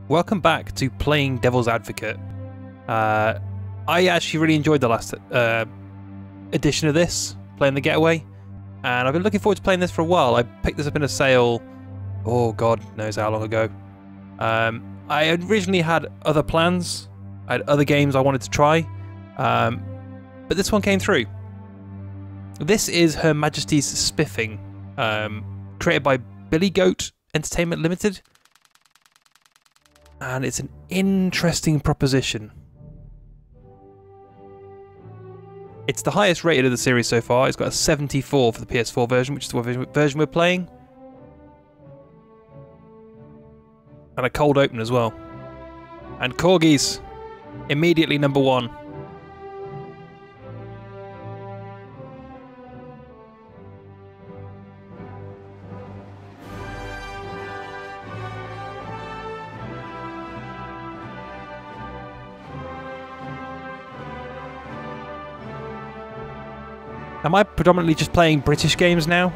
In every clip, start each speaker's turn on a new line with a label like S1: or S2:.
S1: Welcome back to playing Devil's Advocate. I actually really enjoyed the last edition of this, playing the Getaway, and I've been looking forward to playing this for a while. I picked this up in a sale, oh god knows how long ago. I originally had other plans, I had other games I wanted to try, but this one came through. This is Her Majesty's Spiffing, created by Billy Goat Entertainment Limited. And it's an interesting proposition. It's the highest rated of the series so far. It's got a 74 for the PS4 version, which is the version we're playing. And a cold open as well. And corgis, immediately number one. Am I predominantly just playing British games now?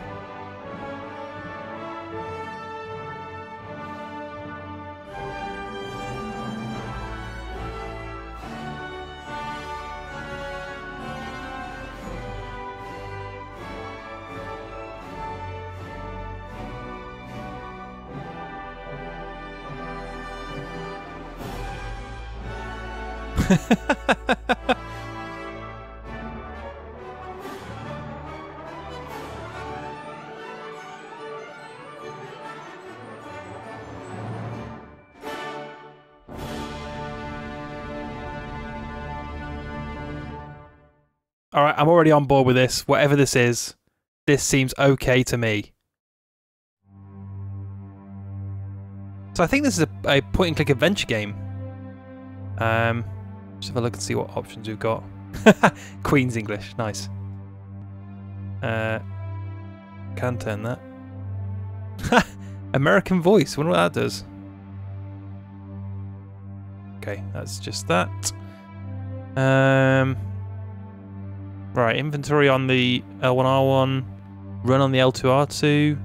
S1: Alright, I'm already on board with this. Whatever this is, this seems okay to me. So I think this is a point-and-click adventure game. Just have a look and see what options we've got. Queen's English, nice. Can turn that. American voice, wonder what that does. Okay, that's just that. Right, inventory on the L1R1, run on the L2R2,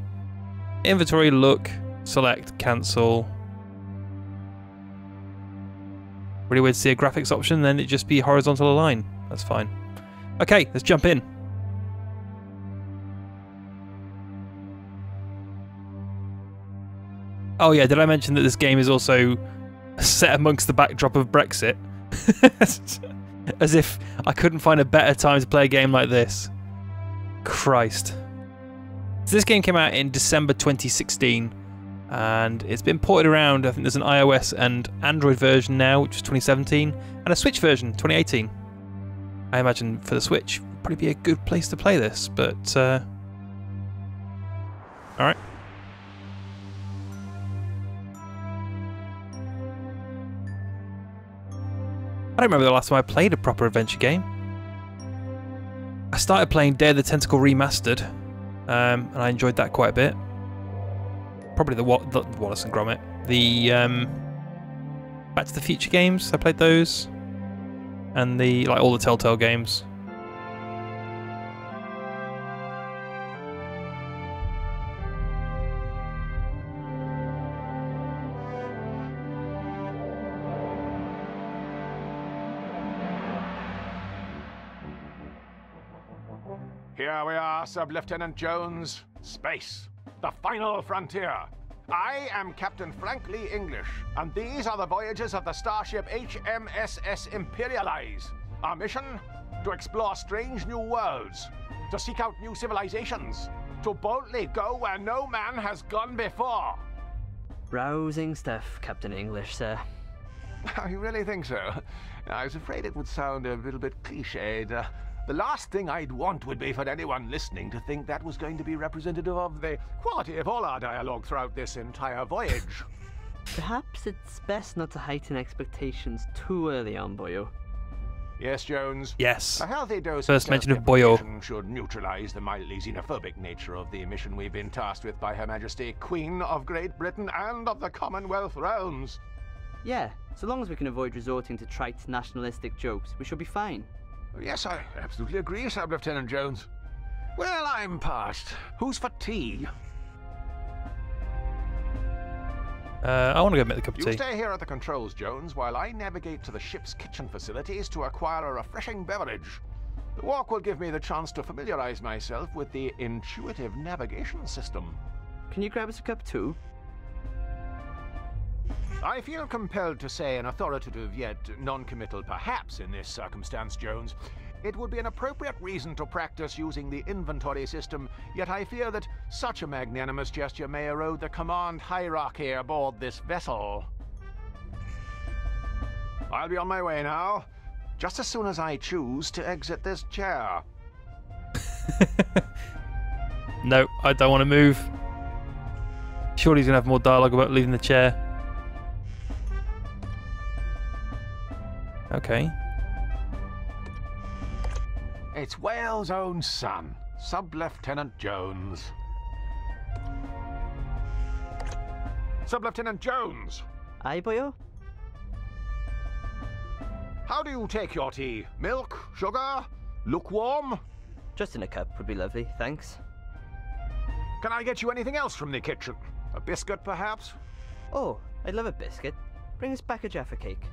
S1: inventory, look, select, cancel. Really weird to see a graphics option, then it'd just be horizontal align. That's fine. Okay, let's jump in. Oh yeah, did I mention that this game is also set amongst the backdrop of Brexit? As if I couldn't find a better time to play a game like this. Christ. So this game came out in December 2016 and it's been ported around. I think there's an iOS and Android version now, which is 2017, and a Switch version, 2018. I imagine for the Switch would probably be a good place to play this, but alright. I don't remember the last time I played a proper adventure game. I started playing Day of the Tentacle Remastered, and I enjoyed that quite a bit. Probably the Wallace and Gromit. The Back to the Future games, I played those. And all the Telltale games.
S2: Here we are, Sub-Lieutenant Jones. Space, the final frontier. I am Captain Frank Lee English, and these are the voyages of the starship HMSS Imperialize. Our mission? To explore strange new worlds, to seek out new civilizations, to boldly go where no man has gone before.
S3: Rousing stuff, Captain English, sir.
S2: You really think so? I was afraid it would sound a little bit cliched. The last thing I'd want would be for anyone listening to think that was going to be representative of the quality of all our dialogue throughout this entire voyage.
S3: Perhaps it's best not to heighten expectations too early on, boyo.
S2: Yes, Jones.
S1: Yes.
S2: A healthy dose
S1: First
S2: of
S1: mention of boyo
S2: should neutralize the mildly xenophobic nature of the mission we've been tasked with by Her Majesty, Queen of Great Britain and of the Commonwealth realms.
S3: Yeah, so long as we can avoid resorting to trite nationalistic jokes, we should be fine.
S2: Yes, I absolutely agree, Sub-Lieutenant Jones. Well, I'm parched. Who's for tea?
S1: I want to go make the cup of
S2: You
S1: tea.
S2: stay here at the controls, Jones, while I navigate to the ship's kitchen facilities to acquire a refreshing beverage. The walk will give me the chance to familiarize myself with the intuitive navigation system.
S3: Can you grab us a cup too?
S2: I feel compelled to say an authoritative yet non-committal perhaps in this circumstance, Jones. It would be an appropriate reason to practice using the inventory system, yet I fear that such a magnanimous gesture may erode the command hierarchy aboard this vessel. I'll be on my way now, just as soon as I choose to exit this chair.
S1: No, I don't want to move. Surely he's going to have more dialogue about leaving the chair. Okay.
S2: It's Wales' own son, Sub-Lieutenant Jones. Sub-Lieutenant Jones!
S3: Aye, boyo?
S2: How do you take your tea? Milk? Sugar? Lukewarm?
S3: Just in a cup would be lovely, thanks.
S2: Can I get you anything else from the kitchen? A biscuit, perhaps?
S3: Oh, I'd love a biscuit. Bring us back a Jaffa cake.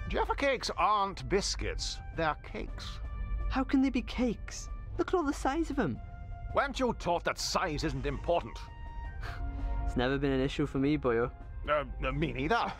S2: Jaffa cakes aren't biscuits, they're cakes.
S3: How can they be cakes? Look at all the size of them.
S2: Weren't you taught that size isn't important?
S3: It's never been an issue for me, boyo.
S2: Me neither.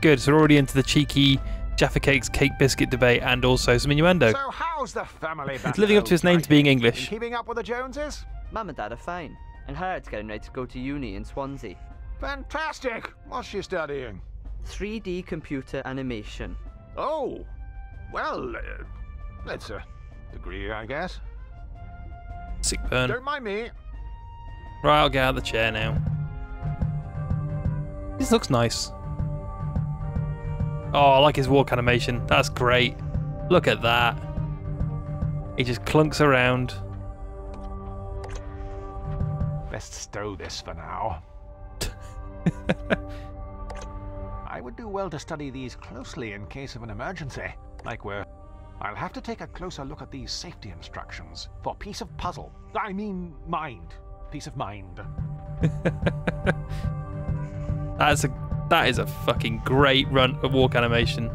S1: Good, so we're already into the cheeky Jaffa Cakes cake biscuit debate and also some innuendo.
S2: So how's the family back?
S1: It's living up to his name to being English.
S2: Keeping up with the Joneses?
S3: Mum and Dad are fine, and Harriet's getting ready to go to uni in Swansea.
S2: Fantastic! What's she studying?
S3: 3D computer animation.
S2: Oh! Well, that's a degree, I guess.
S1: Sick burn.
S2: Don't mind me.
S1: Right, I'll get out of the chair now. This looks nice. Oh, I like his walk animation. That's great. Look at that. He just clunks around.
S2: Best stow this for now. I would do well to study these closely in case of an emergency. Like where I'll have to take a closer look at these safety instructions for peace of puzzle. I mean mind. Peace of mind.
S1: That is a fucking great walk animation.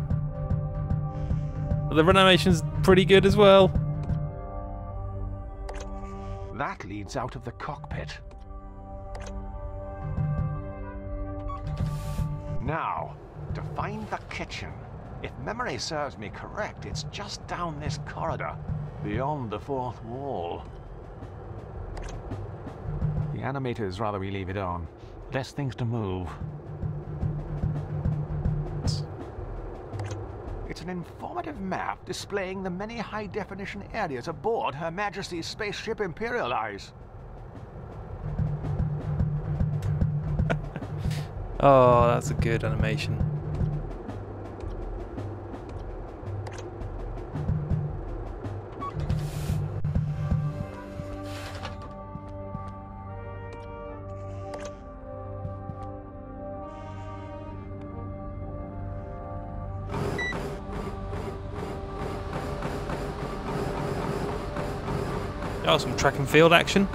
S1: The run animation's pretty good as well.
S2: That leads out of the cockpit. Now, to find the kitchen. If memory serves me correct, it's just down this corridor, beyond the fourth wall. The animators rather we leave it on. Less things to move. It's an informative map displaying the many high-definition areas aboard Her Majesty's spaceship Imperial Eyes.
S1: Oh, that's a good animation. Oh, some track and field action.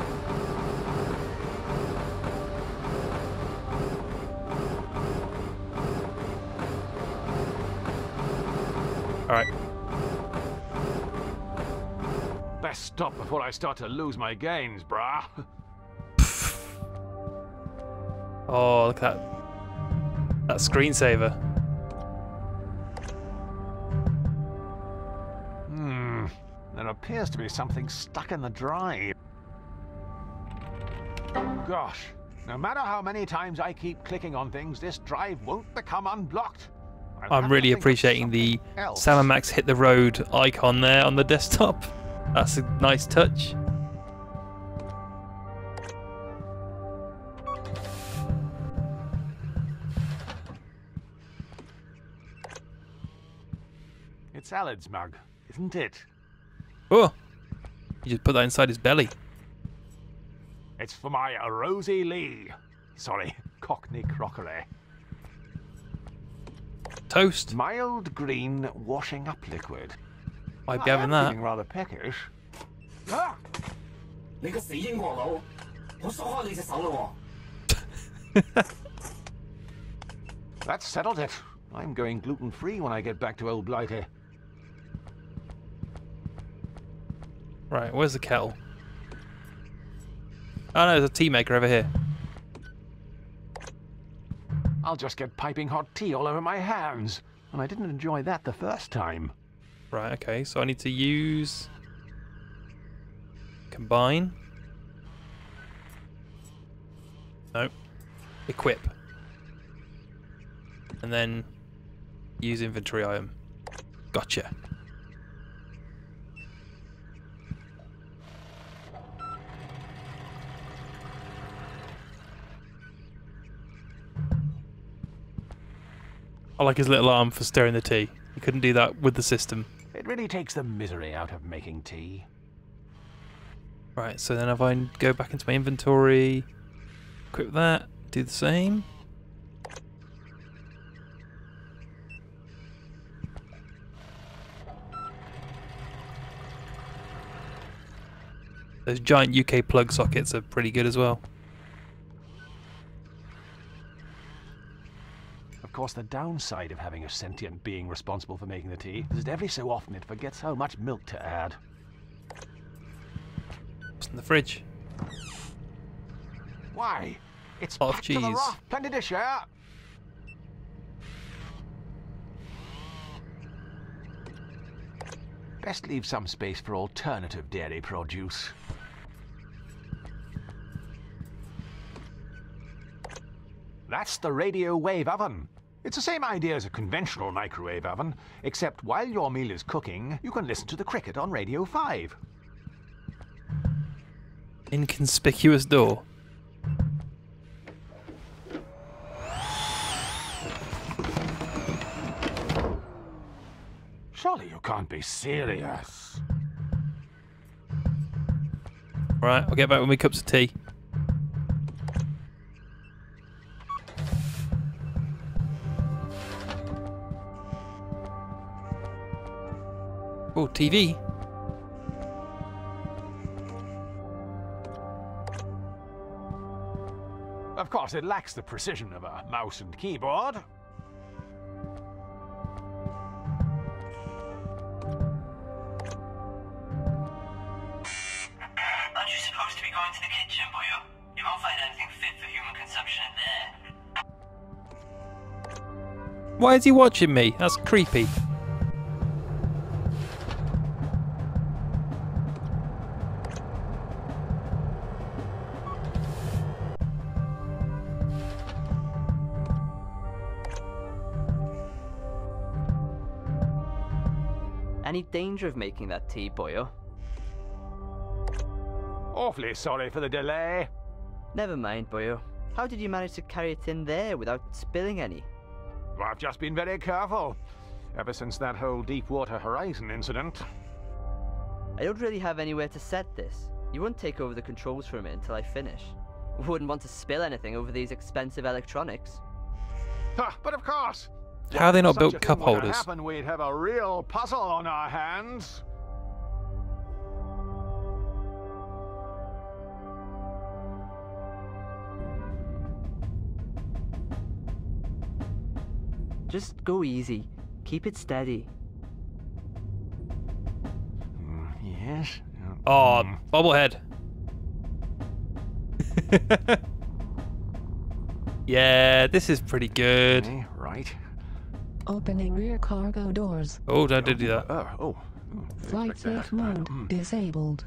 S1: Alright.
S2: Best stop before I start to lose my gains, brah.
S1: Oh, look at that screensaver.
S2: There appears to be something stuck in the drive. Gosh, no matter how many times I keep clicking on things, this drive won't become unblocked.
S1: I'm really appreciating the Sam & Max hit the road icon there on the desktop. That's a nice touch.
S2: It's Alad's mug, isn't it?
S1: Oh, you just put that inside his belly.
S2: It's for my Rosie Lee. Sorry, Cockney crockery.
S1: Toast.
S2: Mild green washing up liquid.
S1: I'd be having that.
S2: Feeling rather peckish. That settled it. I'm going gluten-free when I get back to old Blighty.
S1: Right, where's the kettle? Oh no, there's a tea maker over here.
S2: I'll just get piping hot tea all over my hands. And I didn't enjoy that the first time.
S1: Right, okay, so I need to use... Combine. Nope. Equip. And then use inventory item. Gotcha. I like his little arm for stirring the tea. You couldn't do that with the system.
S2: It really takes the misery out of making tea.
S1: Right, so then if I go back into my inventory, equip that, do the same. Those giant UK plug sockets are pretty good as well.
S2: Of course, the downside of having a sentient being responsible for making the tea is that every so often it forgets how much milk to add.
S1: What's in the fridge?
S2: Why? It's
S1: Lot of
S2: packed to the
S1: cheese.
S2: raft. Plenty to share. Best leave some space for alternative dairy produce. That's the radio wave oven. It's the same idea as a conventional microwave oven, except while your meal is cooking, you can listen to the cricket on Radio 5.
S1: Inconspicuous door.
S2: Surely you can't be serious.
S1: Right, I'll get back with my cups of tea. Oh, TV.
S2: Of course, it lacks the precision of a mouse and keyboard.
S4: Aren't you supposed to be going to the kitchen, boyo? You won't find anything fit for human consumption in there.
S1: Why is he watching me? That's creepy.
S3: Any danger of making that tea, boyo?
S2: Awfully sorry for the delay.
S3: Never mind, boyo. How did you manage to carry it in there without spilling any?
S2: Well, I've just been very careful. Ever since that whole Deepwater Horizon incident.
S3: I don't really have anywhere to set this. You won't take over the controls from it until I finish. Wouldn't want to spill anything over these expensive electronics.
S2: But of course.
S1: How are they not
S2: Such
S1: built
S2: a
S1: cup
S2: thing were to
S1: holders?
S2: happen, we'd have a real puzzle on our hands.
S3: Just go easy. Keep it steady.
S2: Yes.
S1: Oh, bobblehead. Yeah, this is pretty good.
S2: Okay, right.
S5: Opening rear cargo doors.
S1: Oh, don't do that.
S5: Flight safe mode disabled.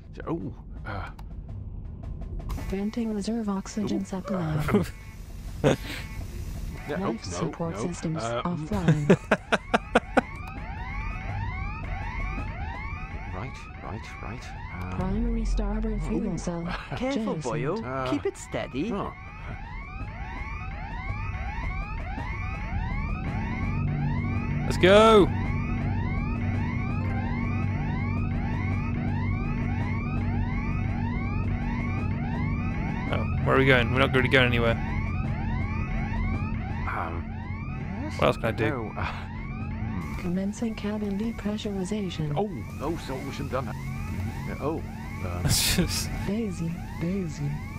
S5: Venting reserve oxygen supply. Life support systems offline.
S2: Right.
S5: Primary starboard fuel cell.
S3: Careful,
S5: jettisoned.
S3: boyo. Keep it steady.
S2: Oh.
S1: Let's go. Oh, where are we going? We're not really going anywhere.
S2: Yes?
S1: What else can I do?
S2: No,
S5: Commencing cabin depressurization.
S2: no solution done.
S1: It's just...
S5: Daisy.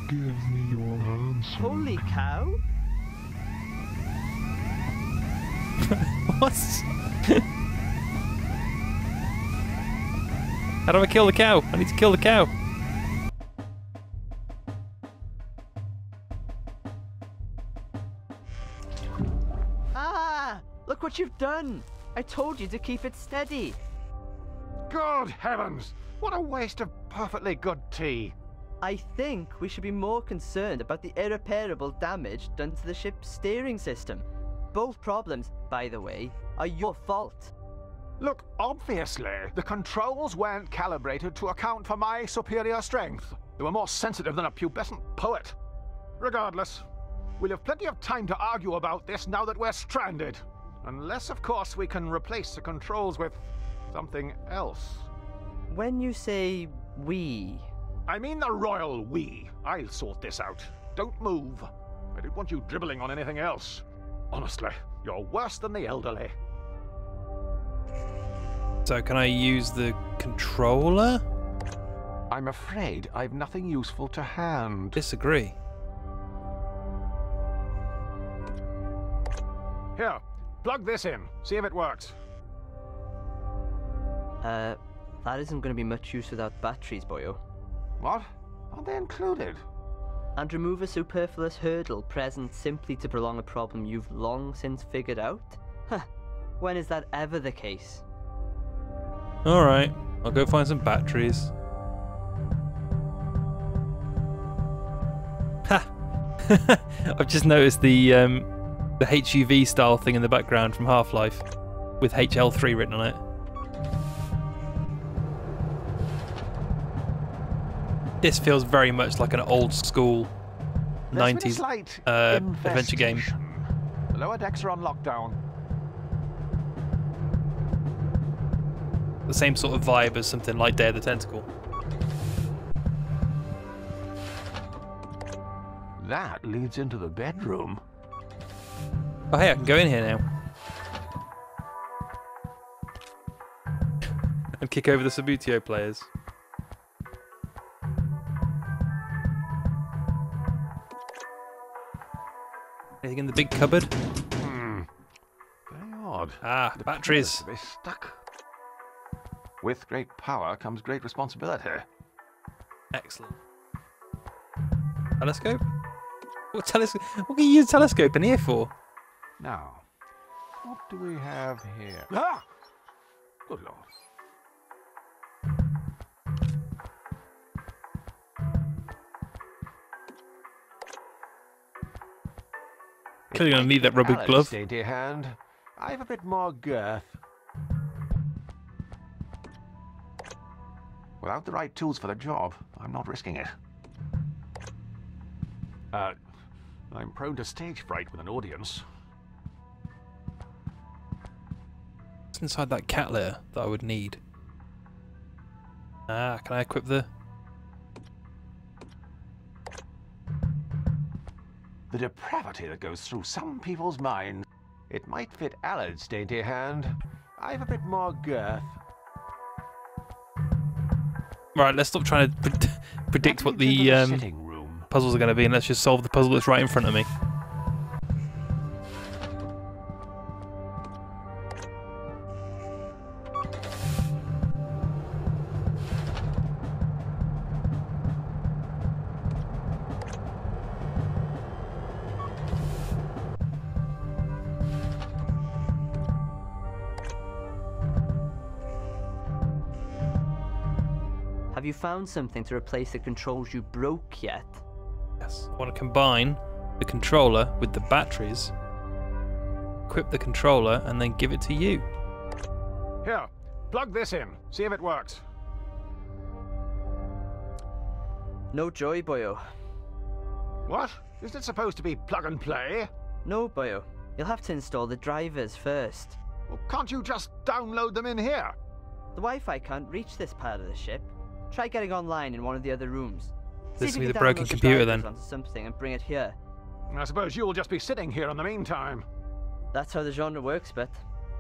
S6: Give me your answer.
S3: Holy cow!
S1: What? How do I kill the cow? I need to kill the cow.
S3: Ah! Look what you've done! I told you to keep it steady.
S2: Good heavens! What a waste of perfectly good tea.
S3: I think we should be more concerned about the irreparable damage done to the ship's steering system. Both problems, by the way, are your fault.
S2: Look, obviously, the controls weren't calibrated to account for my superior strength. They were more sensitive than a pubescent poet. Regardless, we'll have plenty of time to argue about this now that we're stranded. Unless, of course, we can replace the controls with something else.
S3: When you say we...
S2: I mean the royal we. I'll sort this out. Don't move. I don't want you dribbling on anything else. Honestly, you're worse than the elderly.
S1: So can I use the controller?
S2: I'm afraid I've nothing useful to hand.
S1: Disagree.
S2: Here, plug this in. See if it works.
S3: That isn't going to be much use without batteries, boyo.
S2: What? Aren't they included?
S3: And remove a superfluous hurdle present simply to prolong a problem you've long since figured out? Huh. When is that ever the case?
S1: Alright, I'll go find some batteries. Ha! I've just noticed the HUV style thing in the background from Half-Life with HL3 written on it. This feels very much like an old school 90s adventure game.
S2: The lower decks are on lockdown.
S1: The same sort of vibe as something like Day of the Tentacle.
S2: That leads into the bedroom.
S1: Oh hey, I can go in here now. And kick over the Subutio players. Anything in the big cupboard?
S2: Very odd.
S1: Ah, the batteries.
S2: They stuck. With great power comes great responsibility.
S1: Excellent. Telescope? What telescope? What can you use a telescope in here for?
S2: Now, what do we have here? Ah! Good lord.
S1: Clearly gonna need that rubber glove.
S2: Dainty hand. I have a bit more girth. Without the right tools for the job, I'm not risking it. I'm prone to stage fright with an audience.
S1: What's inside that cat litter that I would need? Ah, can I equip the...
S2: The depravity that goes through some people's minds. It might fit Allard's dainty hand. I have a bit more girth.
S1: Right, let's stop trying to predict what the puzzles are going to be, and let's just solve the puzzle that's right in front of me.
S3: Have you found something to replace the controls you broke yet?
S1: Yes. I want to combine the controller with the batteries, equip the controller, and then give it to you.
S2: Here, plug this in. See if it works.
S3: No joy, boyo.
S2: What? Isn't it supposed to be plug and play?
S3: No, boyo. You'll have to install the drivers first.
S2: Well, can't you just download them in here?
S3: The Wi-Fi can't reach this part of the ship. Try getting online in one of the other rooms.
S1: This
S3: See
S1: will
S3: if
S1: be
S3: you
S1: the
S3: can
S1: broken
S3: download
S1: computer
S3: drivers
S1: then.
S3: onto something and bring it here.
S2: I suppose you'll just be sitting here in the meantime.
S3: That's how the genre works, but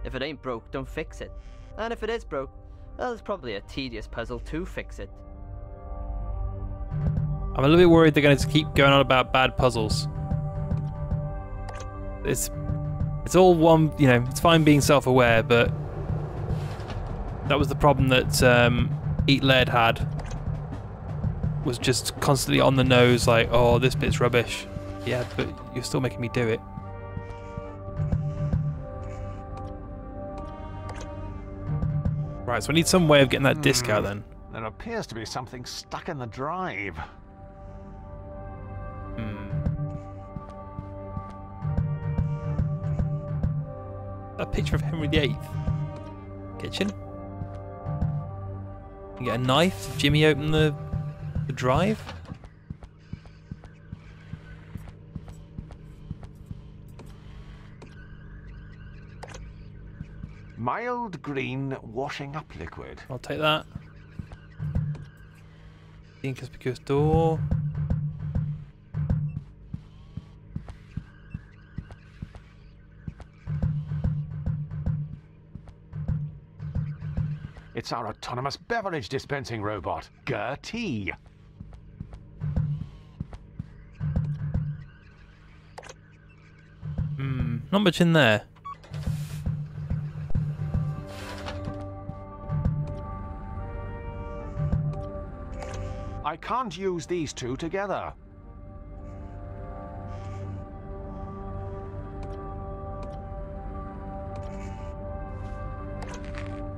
S3: if it ain't broke, don't fix it. And if it is broke, well, it's probably a tedious puzzle to fix it.
S1: I'm a little bit worried they're going to keep going on about bad puzzles. It's all one, you know, it's fine being self-aware, but that was the problem that Eat Laird had. Was just constantly on the nose, like, oh, this bit's rubbish. Yeah, but you're still making me do it. Right, so I need some way of getting that disc out then.
S2: There appears to be something stuck in the drive.
S1: A picture of Henry VIII. Kitchen. You get a knife. Did Jimmy open the drive?
S2: Mild green washing up liquid.
S1: I'll take that. The inconspicuous door.
S2: It's our autonomous beverage dispensing robot, Gertie.
S1: Not much in there.
S2: I can't use these two together.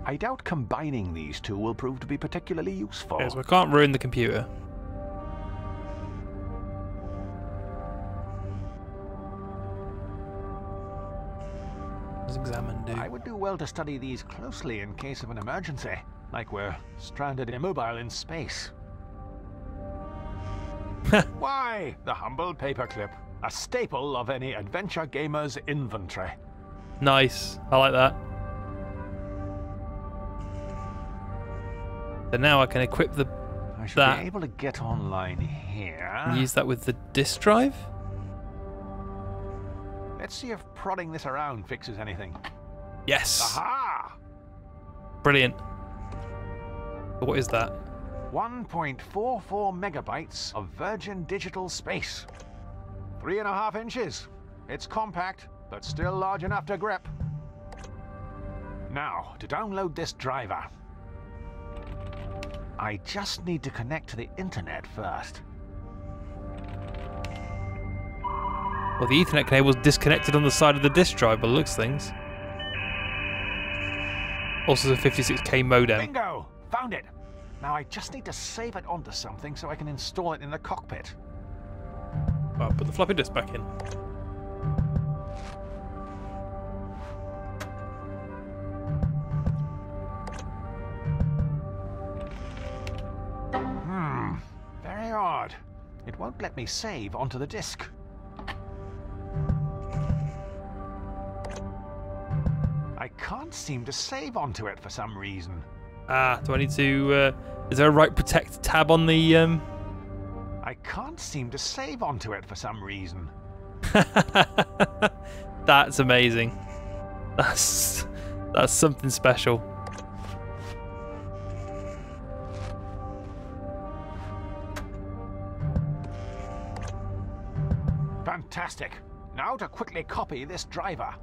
S2: I doubt combining these two will prove to be particularly useful.
S1: Okay, so I can't ruin the computer. Let's examine, dude.
S2: I would do well to study these closely in case of an emergency, like we're stranded immobile in space. Why, the humble paperclip, a staple of any adventure gamer's inventory.
S1: Nice, I like that. So now I can equip
S2: I should be able to get online here.
S1: and use that with the disk drive.
S2: Let's see if prodding this around fixes anything.
S1: Yes,
S2: Aha!
S1: brilliant. What is that?
S2: 1.44 megabytes of virgin digital space. 3.5 inches. It's compact, but still large enough to grip. Now, to download this driver. I just need to connect to the internet first.
S1: Well, the Ethernet cable's disconnected on the side of the disk drive, by the looks of things. Also, the 56k modem.
S2: Bingo! Found it! Now I just need to save it onto something so I can install it in the cockpit.
S1: Well, put the floppy disk back in.
S2: Very odd. It won't let me save onto the disk. I can't seem to save onto it for some reason.
S1: Ah, do I need to... is there a write protect tab on the...
S2: I can't seem to save onto it for some reason.
S1: That's amazing. That's something special.
S2: Fantastic. Now to quickly copy this driver.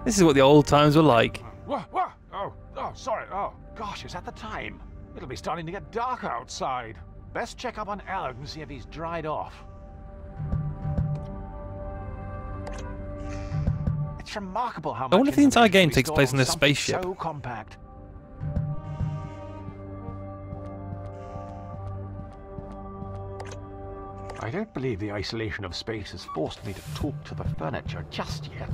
S1: This is what the old times were like.
S2: Whoa. Oh, sorry. Oh, gosh, is that the time? It'll be starting to get dark outside. Best check up on Allard and see if he's dried off. It's remarkable how much.
S1: I wonder if the entire game
S2: information we
S1: takes place
S2: store
S1: on a
S2: something
S1: spaceship.
S2: So compact. I don't believe the isolation of space has forced me to talk to the furniture just yet.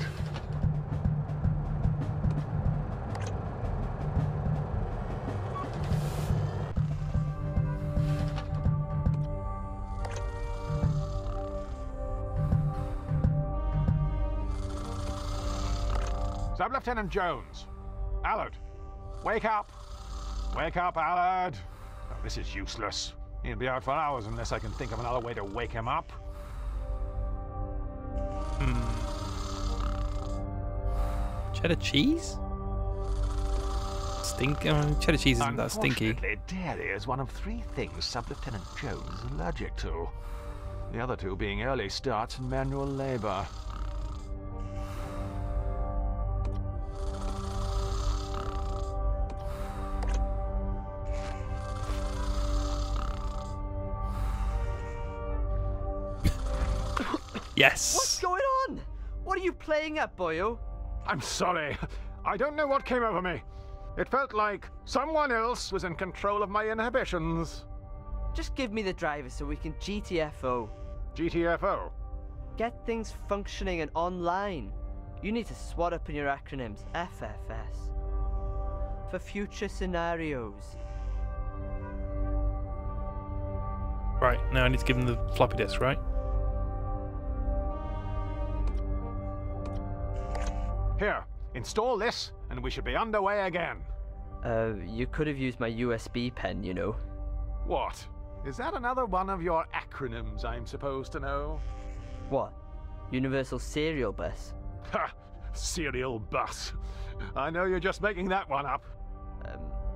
S2: Sub-Lieutenant Jones. Allard. Wake up. Wake up, Allard. this is useless. He'll be out for hours unless I can think of another way to wake him up.
S1: Cheddar cheese? Cheddar cheese isn't that stinky.
S2: Unfortunately, dairy is one of 3 things Sub-Lieutenant Jones is allergic to. The other 2 being early starts and manual labor.
S1: Yes.
S3: What's going on? What are you playing at, boyo?
S2: I'm sorry. I don't know what came over me. It felt like someone else was in control of my inhibitions.
S3: Just give me the driver so we can GTFO.
S2: GTFO?
S3: Get things functioning and online. You need to swat up in your acronyms. FFS. For future scenarios.
S1: Right, now I need to give him the floppy disk, right?
S2: Here, install this, and we should be underway again.
S3: You could have used my USB pen, you know.
S2: What? Is that another one of your acronyms I'm supposed to know?
S3: What? Universal Serial Bus?
S2: Ha! Serial bus. I know you're just making that one up.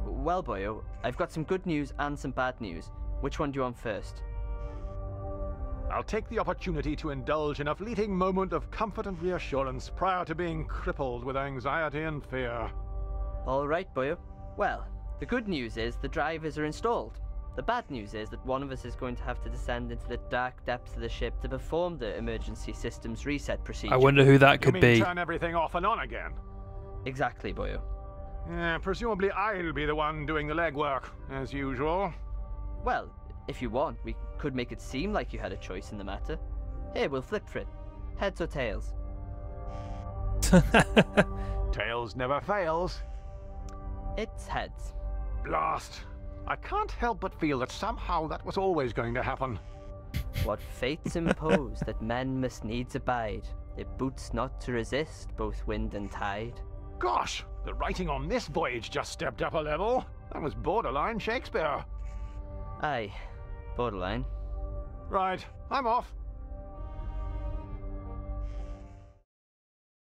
S3: Well, boyo, I've got some good news and some bad news. Which one do you want first?
S2: I'll take the opportunity to indulge in a fleeting moment of comfort and reassurance prior to being crippled with anxiety and fear.
S3: All right, boyo. Well, the good news is the drivers are installed. The bad news is that one of us is going to have to descend into the dark depths of the ship to perform the emergency systems reset procedure.
S1: I wonder who that could
S2: You mean
S1: be.
S2: turn everything off and on again?
S3: Exactly, boyo.
S2: Yeah, presumably I'll be the one doing the legwork, as usual.
S3: Well, if you want, we could make it seem like you had a choice in the matter. Here, we'll flip for it. Heads or tails?
S2: Tails never fails.
S3: It's heads.
S2: Blast. I can't help but feel that somehow that was always going to happen.
S3: What fates impose that men must needs abide, it boots not to resist both wind and tide.
S2: Gosh, the writing on this voyage just stepped up a level. That was borderline Shakespeare.
S3: Aye, borderline.
S2: Right, I'm off.